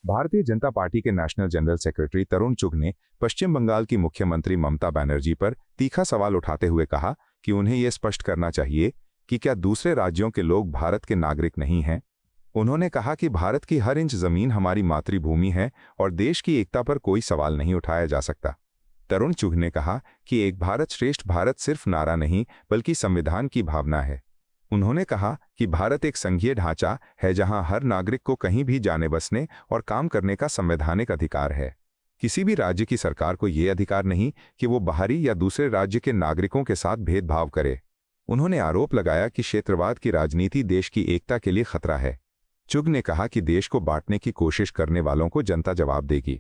Bharatiya Janata party के national general secretary तरुण चुघ ने पश्चिम बंगाल की मुख्यमंत्री ममता बनर्जी पर तीखा सवाल उठाते हुए कहा कि उन्हें यह स्पष्ट करना चाहिए कि क्या दूसरे राज्यों के लोग भारत के नागरिक नहीं हैं। उन्होंने कहा कि भारत की हर इंच जमीन हमारी मातृभूमि है और देश की एकता पर कोई सवाल नहीं उठाया जा सकता। तरुण चुघ ने कहा कि एक भारत श्रेष्ठ भारत सिर्फ नारा नहीं बल्कि संविधान की भावना है। उन्होंने कहा कि भारत एक संघीय ढांचा है जहां हर नागरिक को कहीं भी जाने बसने और काम करने का संवैधानिक अधिकार है। किसी भी राज्य की सरकार को यह अधिकार नहीं कि वो बाहरी या दूसरे राज्य के नागरिकों के साथ भेदभाव करे। उन्होंने आरोप लगाया कि क्षेत्रवाद की राजनीति देश की एकता के लिए खतरा है। चुघ ने कहा कि देश को बांटने की कोशिश करने वालों को जनता जवाब देगी।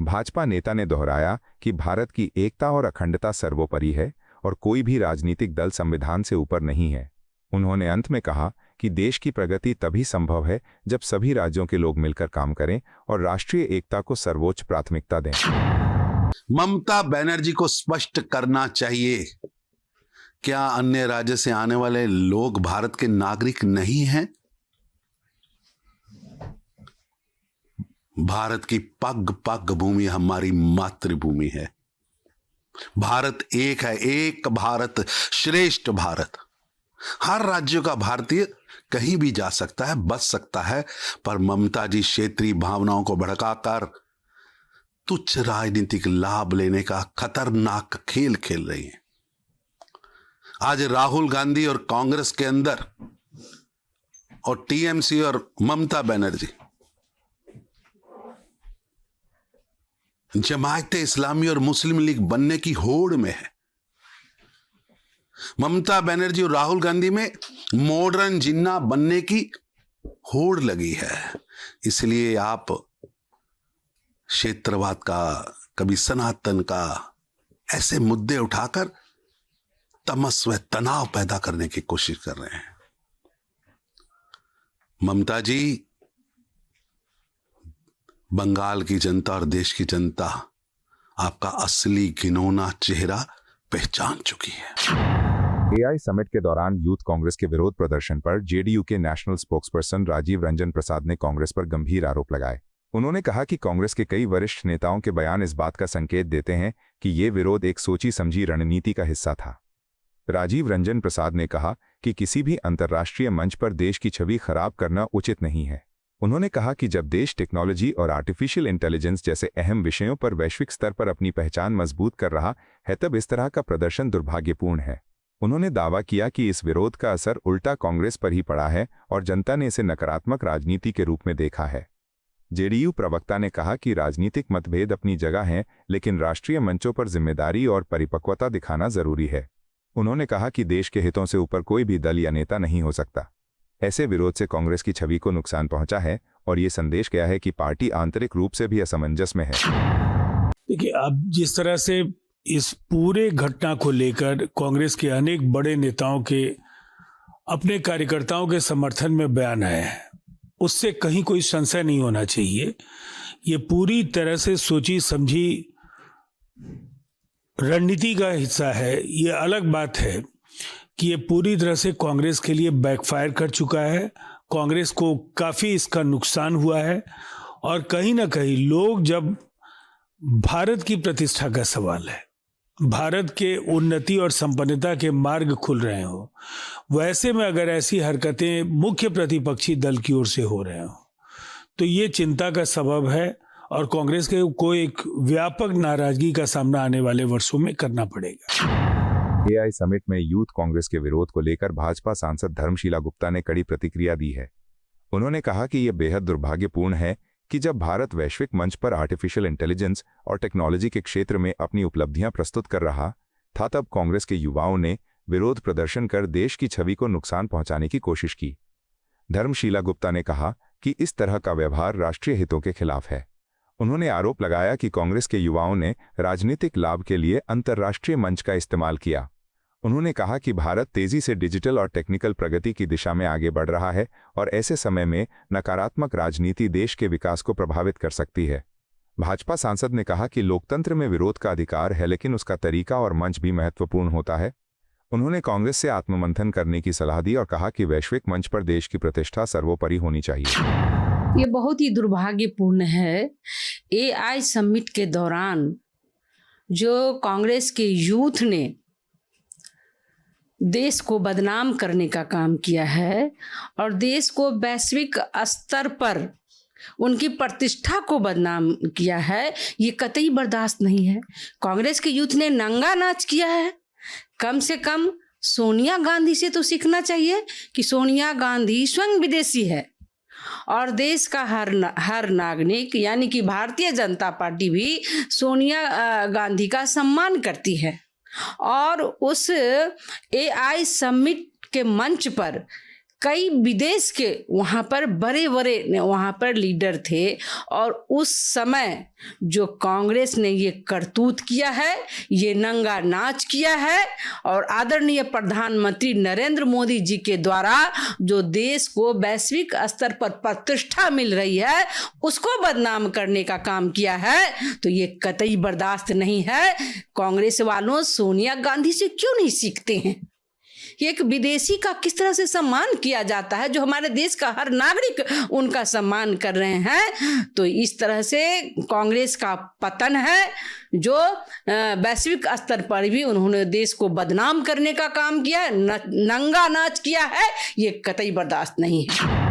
भाजपा नेता ने दोहराया कि भारत की एकता और अखंडता सर्वोपरि है और कोई भी राजनीतिक दल संविधान से ऊपर नहीं है। उन्होंने अंत में कहा कि देश की प्रगति तभी संभव है जब सभी राज्यों के लोग मिलकर काम करें और राष्ट्रीय एकता को सर्वोच्च प्राथमिकता दें। ममता बनर्जी को स्पष्ट करना चाहिए, क्या अन्य राज्य से आने वाले लोग भारत के नागरिक नहीं हैं? भारत की पग पग भूमि हमारी मातृभूमि है। भारत एक है, एक भारत श्रेष्ठ भारत। हर राज्य का भारतीय कहीं भी जा सकता है, बच सकता है, पर ममता जी क्षेत्रीय भावनाओं को भड़काकर तुच्छ राजनीतिक लाभ लेने का खतरनाक खेल खेल रही हैं। आज राहुल गांधी और कांग्रेस के अंदर और टीएमसी और ममता बनर्जी जमायते इस्लामी और मुस्लिम लीग बनने की होड़ में है। ममता बनर्जी और राहुल गांधी में मॉडर्न जिन्ना बनने की होड़ लगी है। इसलिए आप क्षेत्रवाद का, कभी सनातन का, ऐसे मुद्दे उठाकर तमस व तनाव पैदा करने की कोशिश कर रहे हैं। ममता जी, बंगाल की जनता और देश की जनता आपका असली घिनौना चेहरा पहचान चुकी है। एआई समिट के दौरान यूथ कांग्रेस के विरोध प्रदर्शन पर जेडीयू के नेशनल स्पोक्सपर्सन राजीव रंजन प्रसाद ने कांग्रेस पर गंभीर आरोप लगाए। उन्होंने कहा कि कांग्रेस के कई वरिष्ठ नेताओं के बयान इस बात का संकेत देते हैं कि ये विरोध एक सोची समझी रणनीति का हिस्सा था। राजीव रंजन प्रसाद ने कहा कि किसी भी अंतर्राष्ट्रीय मंच पर देश की छवि खराब करना उचित नहीं है। उन्होंने कहा कि जब देश टेक्नोलॉजी और आर्टिफिशियल इंटेलिजेंस जैसे अहम विषयों पर वैश्विक स्तर पर अपनी पहचान मजबूत कर रहा है तब इस तरह का प्रदर्शन दुर्भाग्यपूर्ण है। उन्होंने दावा किया कि इस विरोध का असर उल्टा कांग्रेस पर ही पड़ा है और जनता ने इसे नकारात्मक राजनीति के रूप में देखा है। जेडीयू प्रवक्ता ने कहा कि राजनीतिक मतभेद अपनी जगह हैं, लेकिन राष्ट्रीय मंचों पर जिम्मेदारी और परिपक्वता दिखाना जरूरी है। उन्होंने कहा कि देश के हितों से ऊपर कोई भी दल या नेता नहीं हो सकता। ऐसे विरोध से कांग्रेस की छवि को नुकसान पहुंचा है और ये संदेश गया है कि पार्टी आंतरिक रूप से भी असमंजस में है। देखिए, अब जिस तरह से इस पूरे घटना को लेकर कांग्रेस के अनेक बड़े नेताओं के अपने कार्यकर्ताओं के समर्थन में बयान आए हैं, उससे कहीं कोई संशय नहीं होना चाहिए। ये पूरी तरह से सोची समझी रणनीति का हिस्सा है। ये अलग बात है कि ये पूरी तरह से कांग्रेस के लिए बैकफायर कर चुका है। कांग्रेस को काफ़ी इसका नुकसान हुआ है और कहीं ना कहीं लोग, जब भारत की प्रतिष्ठा का सवाल है, भारत के उन्नति और संपन्नता के मार्ग खुल रहे हो, वैसे में अगर ऐसी हरकतें मुख्य प्रतिपक्षी दल की ओर से हो रहे हो तो ये चिंता का सबब है और कांग्रेस को एक व्यापक नाराजगी का सामना आने वाले वर्षों में करना पड़ेगा। एआई समिट में यूथ कांग्रेस के विरोध को लेकर भाजपा सांसद धर्मशीला गुप्ता ने कड़ी प्रतिक्रिया दी है। उन्होंने कहा कि यह बेहद दुर्भाग्यपूर्ण है कि जब भारत वैश्विक मंच पर आर्टिफिशियल इंटेलिजेंस और टेक्नोलॉजी के क्षेत्र में अपनी उपलब्धियां प्रस्तुत कर रहा था, तब कांग्रेस के युवाओं ने विरोध प्रदर्शन कर देश की छवि को नुकसान पहुंचाने की कोशिश की। धर्मशीला गुप्ता ने कहा कि इस तरह का व्यवहार राष्ट्रीय हितों के खिलाफ है। उन्होंने आरोप लगाया कि कांग्रेस के युवाओं ने राजनीतिक लाभ के लिए अंतर्राष्ट्रीय मंच का इस्तेमाल किया। उन्होंने कहा कि भारत तेजी से डिजिटल और टेक्निकल प्रगति की दिशा में आगे बढ़ रहा है और ऐसे समय में नकारात्मक राजनीति देश के विकास को प्रभावित कर सकती है। भाजपा सांसद ने कहा कि लोकतंत्र में विरोध का अधिकार है, लेकिन उसका तरीका और मंच भी महत्वपूर्ण होता है। उन्होंने कांग्रेस से आत्ममंथन करने की सलाह दी और कहा कि वैश्विक मंच पर देश की प्रतिष्ठा सर्वोपरि होनी चाहिए। ये बहुत ही दुर्भाग्यपूर्ण है। एआई समिट के दौरान जो कांग्रेस के यूथ ने देश को बदनाम करने का काम किया है और देश को वैश्विक स्तर पर उनकी प्रतिष्ठा को बदनाम किया है, ये कतई बर्दाश्त नहीं है। कांग्रेस के यूथ ने नंगा नाच किया है। कम से कम सोनिया गांधी से तो सीखना चाहिए कि सोनिया गांधी स्वयं विदेशी है और देश का हर नागरिक यानी कि भारतीय जनता पार्टी भी सोनिया गांधी का सम्मान करती है। और उस एआई समिट के मंच पर कई विदेश के वहाँ पर बड़े बड़े वहाँ पर लीडर थे और उस समय जो कांग्रेस ने ये करतूत किया है, ये नंगा नाच किया है और आदरणीय प्रधानमंत्री नरेंद्र मोदी जी के द्वारा जो देश को वैश्विक स्तर पर प्रतिष्ठा मिल रही है उसको बदनाम करने का काम किया है, तो ये कतई बर्दाश्त नहीं है। कांग्रेस वालों सोनिया गांधी से क्यों नहीं सीखते हैं? एक विदेशी का किस तरह से सम्मान किया जाता है, जो हमारे देश का हर नागरिक उनका सम्मान कर रहे हैं। तो इस तरह से कांग्रेस का पतन है, जो वैश्विक स्तर पर भी उन्होंने देश को बदनाम करने का काम किया है, नंगा नाच किया है, ये कतई बर्दाश्त नहीं है।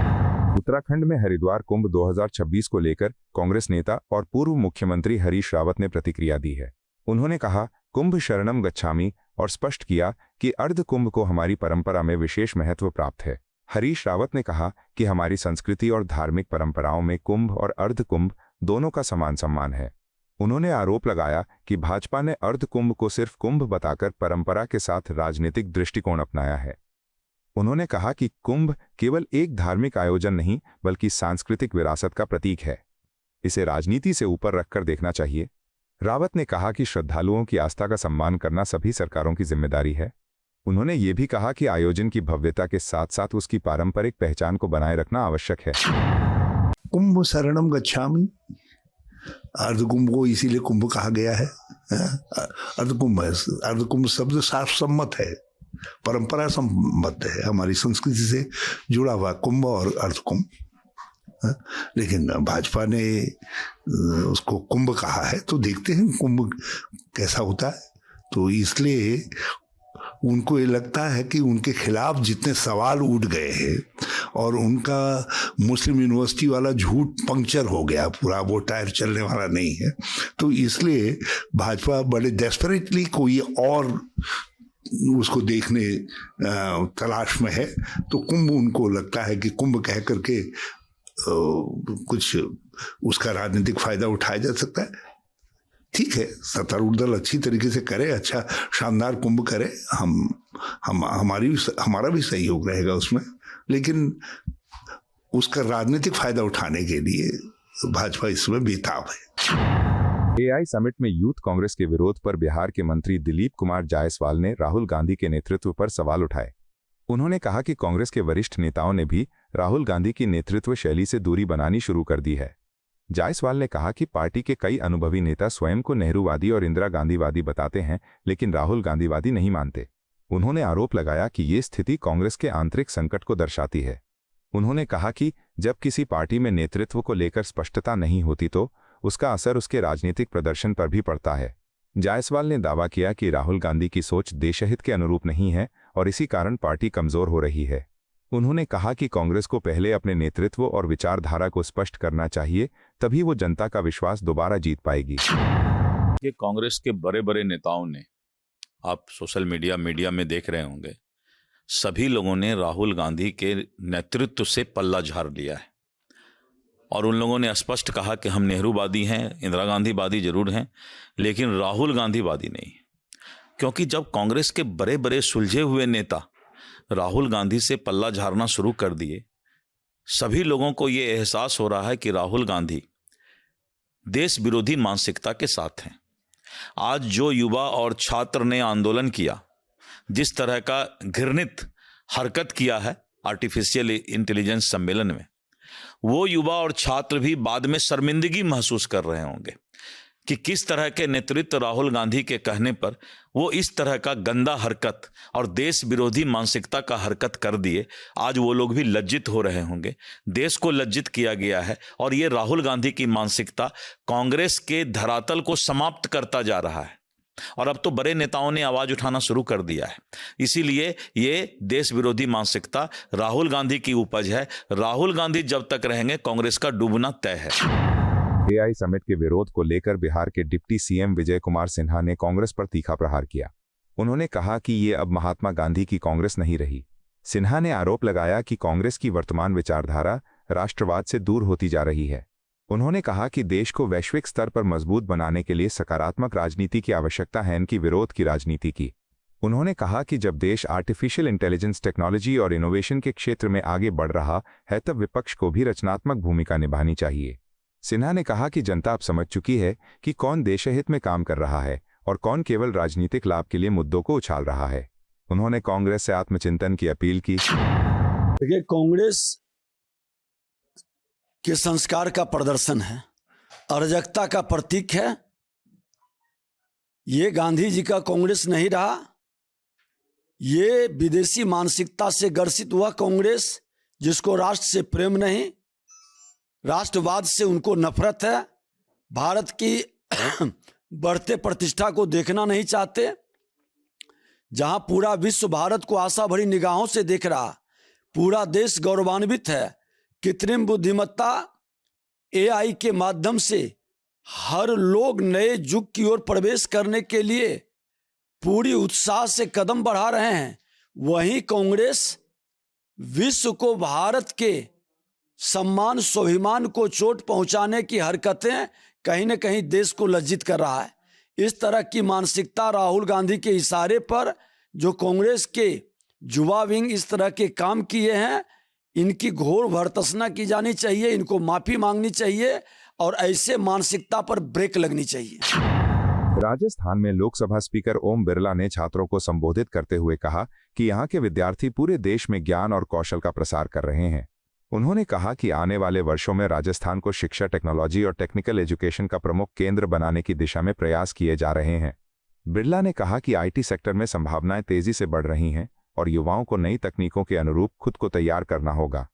उत्तराखंड में हरिद्वार कुंभ 2026 को लेकर कांग्रेस नेता और पूर्व मुख्यमंत्री हरीश रावत ने प्रतिक्रिया दी है। उन्होंने कहा, कुंभ शरणम गच्छामि, और स्पष्ट किया कि अर्ध कुंभ को हमारी परंपरा में विशेष महत्व प्राप्त है। हरीश रावत ने कहा कि हमारी संस्कृति और धार्मिक परंपराओं में कुंभ और अर्ध कुंभ दोनों का समान सम्मान है। उन्होंने आरोप लगाया कि भाजपा ने अर्ध कुंभ को सिर्फ कुंभ बताकर परंपरा के साथ राजनीतिक दृष्टिकोण अपनाया है। उन्होंने कहा कि कुंभ केवल एक धार्मिक आयोजन नहीं बल्कि सांस्कृतिक विरासत का प्रतीक है। इसे राजनीति से ऊपर रखकर देखना चाहिए। रावत ने कहा कि श्रद्धालुओं की आस्था का सम्मान करना सभी सरकारों की जिम्मेदारी है। उन्होंने ये भी कहा कि आयोजन की भव्यता के साथ साथ उसकी पारंपरिक पहचान को बनाए रखना आवश्यक है। कुंभ शरणम गच्छामि, अर्धकुंभ को इसीलिए कुंभ कहा गया है। अर्धकुंभ शब्द शास्त्र सम्मत है, परंपरा सम्मत है, हमारी संस्कृति से जुड़ा हुआ कुंभ और अर्धकुंभ। लेकिन भाजपा ने उसको कुंभ कहा है, तो देखते हैं कुंभ कैसा होता है। तो इसलिए उनको ये लगता है कि उनके खिलाफ जितने सवाल उठ गए हैं और उनका मुस्लिम यूनिवर्सिटी वाला झूठ पंक्चर हो गया, पूरा वो टायर चलने वाला नहीं है, तो इसलिए भाजपा बड़े डेस्परेटली कोई और उसको देखने तलाश में है। तो कुंभ उनको लगता है कि कुंभ कह करके कुछ उसका राजनीतिक फायदा उठाया जा सकता है। ठीक है, सत्तारूढ़ दल अच्छी तरीके से करे, अच्छा शानदार कुंभ करे, हमारा भी सहयोग रहेगा उसमें, लेकिन उसका राजनीतिक फायदा उठाने के लिए भाजपा इसमें बेताब है। एआई समिट में यूथ कांग्रेस के विरोध पर बिहार के मंत्री दिलीप कुमार जायसवाल ने राहुल गांधी के नेतृत्व पर सवाल उठाए। उन्होंने कहा कि कांग्रेस के वरिष्ठ नेताओं ने भी राहुल गांधी की नेतृत्व शैली से दूरी बनानी शुरू कर दी है। जायसवाल ने कहा कि पार्टी के कई अनुभवी नेता स्वयं को नेहरूवादी और इंदिरा गांधीवादी बताते हैं, लेकिन राहुल गांधीवादी नहीं मानते। उन्होंने आरोप लगाया कि ये स्थिति कांग्रेस के आंतरिक संकट को दर्शाती है। उन्होंने कहा कि जब किसी पार्टी में नेतृत्व को लेकर स्पष्टता नहीं होती तो उसका असर उसके राजनीतिक प्रदर्शन पर भी पड़ता है। जायसवाल ने दावा किया कि राहुल गांधी की सोच देशहित के अनुरूप नहीं है और इसी कारण पार्टी कमजोर हो रही है। उन्होंने कहा कि कांग्रेस को पहले अपने नेतृत्व और विचारधारा को स्पष्ट करना चाहिए, तभी वो जनता का विश्वास दोबारा जीत पाएगी। ये कांग्रेस के बड़े बड़े नेताओं ने, आप सोशल मीडिया में देख रहे होंगे, सभी लोगों ने राहुल गांधी के नेतृत्व से पल्ला झाड़ लिया है और उन लोगों ने स्पष्ट कहा कि हम नेहरूवादी हैं, इंदिरा गांधीवादी जरूर हैं, लेकिन राहुल गांधीवादी नहीं। क्योंकि जब कांग्रेस के बड़े बड़े सुलझे हुए नेता राहुल गांधी से पल्ला झाड़ना शुरू कर दिए, सभी लोगों को ये एहसास हो रहा है कि राहुल गांधी देश विरोधी मानसिकता के साथ हैं। आज जो युवा और छात्र ने आंदोलन किया, जिस तरह का घृणित हरकत किया है आर्टिफिशियल इंटेलिजेंस सम्मेलन में, वो युवा और छात्र भी बाद में शर्मिंदगी महसूस कर रहे होंगे कि किस तरह के नेतृत्व राहुल गांधी के कहने पर वो इस तरह का गंदा हरकत और देश विरोधी मानसिकता का हरकत कर दिए। आज वो लोग भी लज्जित हो रहे होंगे। देश को लज्जित किया गया है और ये राहुल गांधी की मानसिकता कांग्रेस के धरातल को समाप्त करता जा रहा है और अब तो बड़े नेताओं ने आवाज उठाना शुरू कर दिया है। इसीलिए ये देश विरोधी मानसिकता राहुल गांधी की उपज है। राहुल गांधी जब तक रहेंगे कांग्रेस का डूबना तय है। एआई समिट के विरोध को लेकर बिहार के डिप्टी सीएम विजय कुमार सिन्हा ने कांग्रेस पर तीखा प्रहार किया। उन्होंने कहा कि ये अब महात्मा गांधी की कांग्रेस नहीं रही। सिन्हा ने आरोप लगाया कि कांग्रेस की वर्तमान विचारधारा राष्ट्रवाद से दूर होती जा रही है। उन्होंने कहा कि देश को वैश्विक स्तर पर मजबूत बनाने के लिए सकारात्मक राजनीति की आवश्यकता है, इनकी विरोध की राजनीति की। उन्होंने कहा कि जब देश आर्टिफिशियल इंटेलिजेंस टेक्नोलॉजी और इनोवेशन के क्षेत्र में आगे बढ़ रहा है तब विपक्ष को भी रचनात्मक भूमिका निभानी चाहिए। सिन्हा ने कहा कि जनता अब समझ चुकी है कि कौन देशहित में काम कर रहा है और कौन केवल राजनीतिक लाभ के लिए मुद्दों को उछाल रहा है। उन्होंने कांग्रेस से आत्मचिंतन की अपील की। देखिए, कांग्रेस के संस्कार का प्रदर्शन है, अराजकता का प्रतीक है। ये गांधी जी का कांग्रेस नहीं रहा। ये विदेशी मानसिकता से ग्रसित हुआ कांग्रेस, जिसको राष्ट्र से प्रेम नहीं, राष्ट्रवाद से उनको नफरत है, भारत की बढ़ते प्रतिष्ठा को देखना नहीं चाहते। जहां पूरा विश्व भारत को आशा भरी निगाहों से देख रहा, पूरा देश गौरवान्वित है। कृत्रिम बुद्धिमत्ता एआई के माध्यम से हर लोग नए युग की ओर प्रवेश करने के लिए पूरी उत्साह से कदम बढ़ा रहे हैं। वहीं कांग्रेस विश्व को भारत के सम्मान स्वाभिमान को चोट पहुंचाने की हरकतें कहीं न कहीं देश को लज्जित कर रहा है। इस तरह की मानसिकता राहुल गांधी के इशारे पर जो कांग्रेस के युवा विंग इस तरह के काम किए हैं, इनकी घोर भर्त्सना की जानी चाहिए, इनको माफी मांगनी चाहिए और ऐसे मानसिकता पर ब्रेक लगनी चाहिए। राजस्थान में लोकसभा स्पीकर ओम बिरला ने छात्रों को संबोधित करते हुए कहा कि यहाँ के विद्यार्थी पूरे देश में ज्ञान और कौशल का प्रसार कर रहे हैं। उन्होंने कहा कि आने वाले वर्षों में राजस्थान को शिक्षा, टेक्नोलॉजी और टेक्निकल एजुकेशन का प्रमुख केंद्र बनाने की दिशा में प्रयास किए जा रहे हैं। बिरला ने कहा कि आईटी सेक्टर में संभावनाएं तेजी से बढ़ रही हैं और युवाओं को नई तकनीकों के अनुरूप खुद को तैयार करना होगा।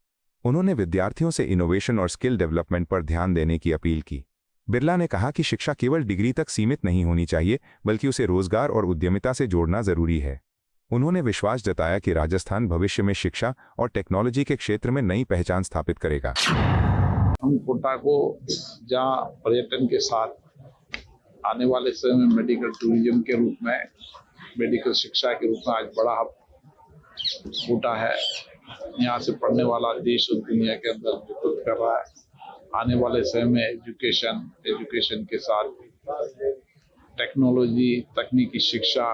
उन्होंने विद्यार्थियों से इनोवेशन और स्किल डेवलपमेंट पर ध्यान देने की अपील की। बिरला ने कहा कि शिक्षा केवल डिग्री तक सीमित नहीं होनी चाहिए, बल्कि उसे रोजगार और उद्यमिता से जोड़ना जरूरी है। उन्होंने विश्वास जताया कि राजस्थान भविष्य में शिक्षा और टेक्नोलॉजी के क्षेत्र में नई पहचान स्थापित करेगा। हम कोटा को जहाँ पर्यटन के साथ आने वाले समय में मेडिकल टूरिज्म के रूप में, मेडिकल शिक्षा के रूप में आज बड़ा हब कोटा है। यहाँ से पढ़ने वाला देश और दुनिया के अंदर नेतृत्व कर रहा है। आने वाले समय में एजुकेशन के साथ टेक्नोलॉजी, तकनीकी शिक्षा,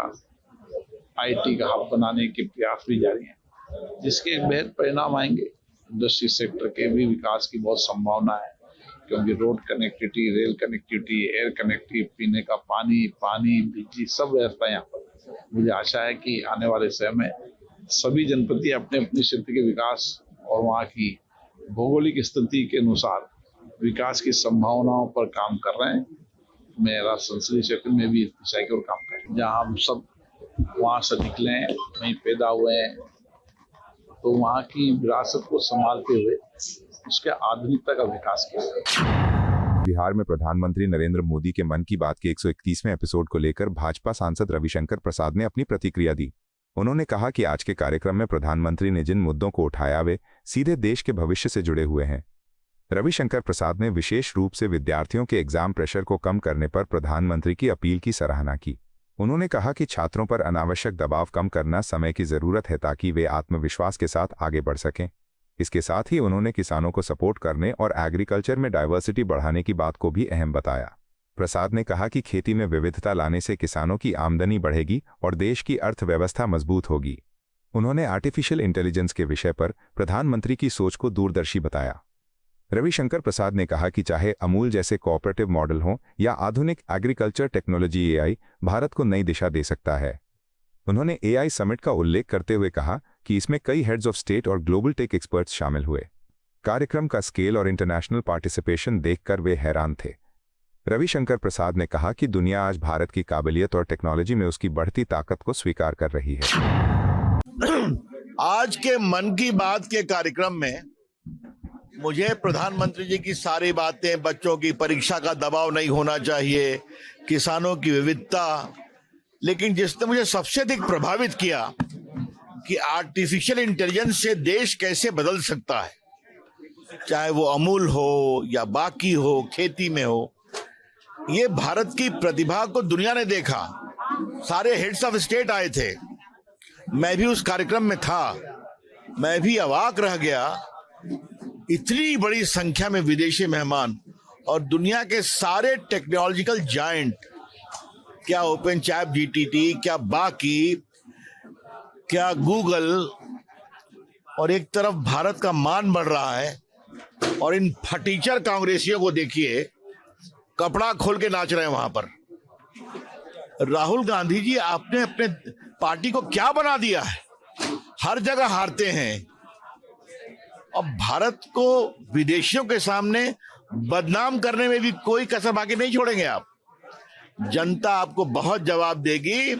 आईटी का हब बनाने के प्रयास भी जारी हैं, जिसके बेहद परिणाम आएंगे। इंडस्ट्री सेक्टर के भी विकास की बहुत संभावना है, क्योंकि road connectivity, rail connectivity, air connectivity, पीने का पानी, बिजली, सब व्यवस्था यहाँ पर। मुझे आशा है कि आने वाले समय में सभी जनपद अपने अपने क्षेत्र के विकास और वहाँ की भौगोलिक स्थिति के अनुसार विकास की संभावनाओं पर काम कर रहे हैं। मेरा संसदीय क्षेत्र में भी इस दिशा की ओर काम कर रहे हैं। जहाँ हम सब वहाँ से निकले हैं, वहीं पैदा हुए हैं, तो वहाँ की विरासत को संभालते हुए उसके आधुनिकता का विकास किया। बिहार में प्रधानमंत्री नरेंद्र मोदी के मन की बात के 131वें एपिसोड को लेकर भाजपा सांसद रविशंकर प्रसाद ने अपनी प्रतिक्रिया दी। उन्होंने कहा कि आज के कार्यक्रम में प्रधानमंत्री ने जिन मुद्दों को उठाया वे सीधे देश के भविष्य से जुड़े हुए हैं। रविशंकर प्रसाद ने विशेष रूप से विद्यार्थियों के एग्जाम प्रेशर को कम करने पर प्रधानमंत्री की अपील की सराहना की। उन्होंने कहा कि छात्रों पर अनावश्यक दबाव कम करना समय की जरूरत है ताकि वे आत्मविश्वास के साथ आगे बढ़ सकें। इसके साथ ही उन्होंने किसानों को सपोर्ट करने और एग्रीकल्चर में डाइवर्सिटी बढ़ाने की बात को भी अहम बताया। प्रसाद ने कहा कि खेती में विविधता लाने से किसानों की आमदनी बढ़ेगी और देश की अर्थव्यवस्था मजबूत होगी। उन्होंने आर्टिफिशियल इंटेलिजेंस के विषय पर प्रधानमंत्री की सोच को दूरदर्शी बताया। रविशंकर प्रसाद ने कहा कि चाहे अमूल जैसे कोऑपरेटिव मॉडल हों या आधुनिक एग्रीकल्चर टेक्नोलॉजी, एआई भारत को नई दिशा दे सकता है। उन्होंने एआई समिट का उल्लेख करते हुए कहा कि इसमें कई हेड्स ऑफ स्टेट और ग्लोबल टेक एक्सपर्ट्स शामिल हुए। कार्यक्रम का स्केल और इंटरनेशनल पार्टिसिपेशन देखकर वे हैरान थे। रविशंकर प्रसाद ने कहा कि दुनिया आज भारत की काबिलियत और टेक्नोलॉजी में उसकी बढ़ती ताकत को स्वीकार कर रही है। आज के मन की बात के कार्यक्रम में मुझे प्रधानमंत्री जी की सारी बातें, बच्चों की परीक्षा का दबाव नहीं होना चाहिए, किसानों की विविधता, लेकिन जिसने मुझे सबसे अधिक प्रभावित किया कि आर्टिफिशियल इंटेलिजेंस से देश कैसे बदल सकता है, चाहे वो अमूल हो या बाकी हो, खेती में हो। ये भारत की प्रतिभा को दुनिया ने देखा। सारे हेड्स ऑफ स्टेट आए थे, मैं भी उस कार्यक्रम में था। मैं भी अवाक रह गया, इतनी बड़ी संख्या में विदेशी मेहमान और दुनिया के सारे टेक्नोलॉजिकल जायंट, क्या ओपन चैट जीटीटी, क्या बाकी, क्या गूगल, और एक तरफ भारत का मान बढ़ रहा है और इन फटीचर कांग्रेसियों को देखिए, कपड़ा खोल के नाच रहे हैं वहां पर। राहुल गांधी जी, आपने अपने पार्टी को क्या बना दिया है? हर जगह हारते हैं। अब भारत को विदेशियों के सामने बदनाम करने में भी कोई कसर बाकी नहीं छोड़ेंगे आप। जनता आपको बहुत जवाब देगी।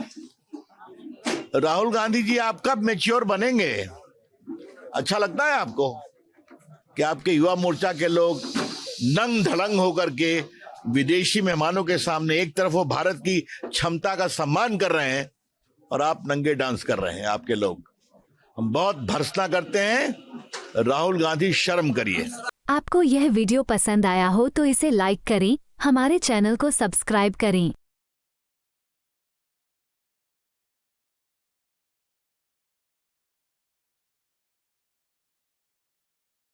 राहुल गांधी जी, आप कब मैच्योर बनेंगे? अच्छा लगता है आपको कि आपके युवा मोर्चा के लोग नंग धड़ंग होकर के विदेशी मेहमानों के सामने एक तरफ वो भारत की क्षमता का सम्मान कर रहे हैं और आप नंगे डांस कर रहे हैं? आपके लोग हम बहुत भर्त्सना करते हैं। राहुल गांधी, शर्म करिए। आपको यह वीडियो पसंद आया हो तो इसे लाइक करें, हमारे चैनल को सब्सक्राइब करें